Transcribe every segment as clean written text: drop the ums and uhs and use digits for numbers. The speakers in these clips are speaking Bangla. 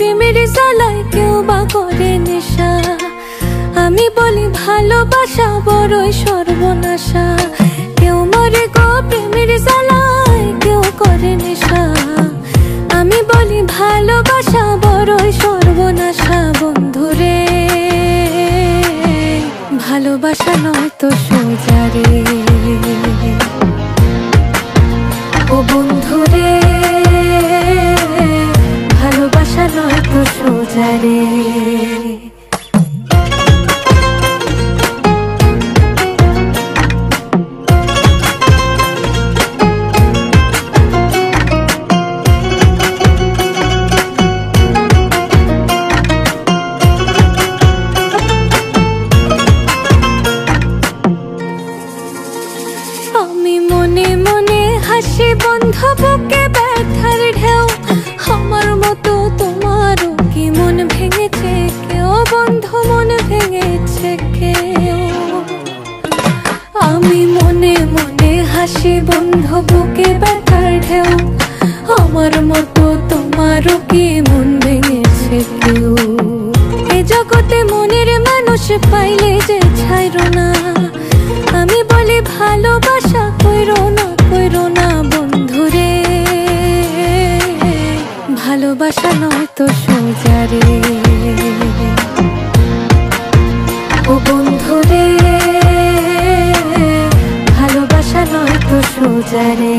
প্রেমের জ্বালায় কেউ বা করে নেশা। আমি বলি ভালোবাসা বড়ই সর্বনাশা। কেউ মরে গো প্রেমের জ্বালায় কেউ করে নেশা। আমি বলি ভালোবাসা বড়ই সর্বনাশা। বন্ধুরে ভালোবাসা নয় তো সোজা রে। ও বন্ধুরে ভালোবাসা নয় তো সোজা রে। আমি মনে মনে হাসি বন্ধু বুকে ব্যথার ঢেউ। আমার মতো তোমারও কি মন ভেঙেছে কেউ? বন্ধু মন ভেঙেছে কেউ? আমি মনে মনে হাসি বন্ধু বুকে ব্যথার ঢেউ। আমার মতো তোমারও কি মন ভেঙেছে কেউ? এ জগতে মনের মানুষ পাইলে যে ছাইরো না। আমি বলি ভালোবাসা কইরো না বন্ধুরে। ভালোবাসা নয় তো সোজা রে। ও বন্ধুরে ভালোবাসা নয় তো সোজা রে।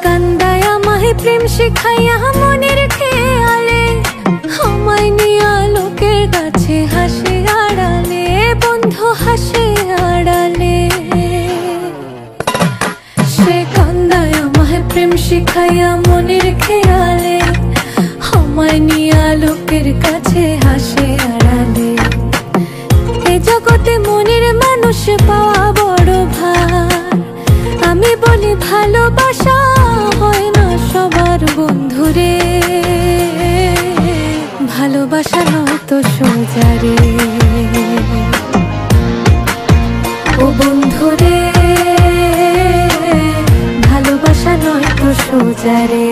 কান্দায় আমায় প্রেম শিখাইয়া মনের খেয়ালে। আমায় নিয়া লোকের কাছে হাসে আড়ালে। বন্ধু হাসে আড়ালে। সে কান্দায় আমায় প্রেম শিখাইয়া মনের খেয়ালে। আমায় নিয়া লোকের কাছে হাসে আড়ালে। এ জগতে মনের মানুষ পাওয়া বড় ভার। আমি বলি ভালোবাসা হয় না সবার বন্ধুরে। ভালোবাসা নয় তো সোজা রে। ও বন্ধুরে ভালোবাসা নয় তো সোজা রে।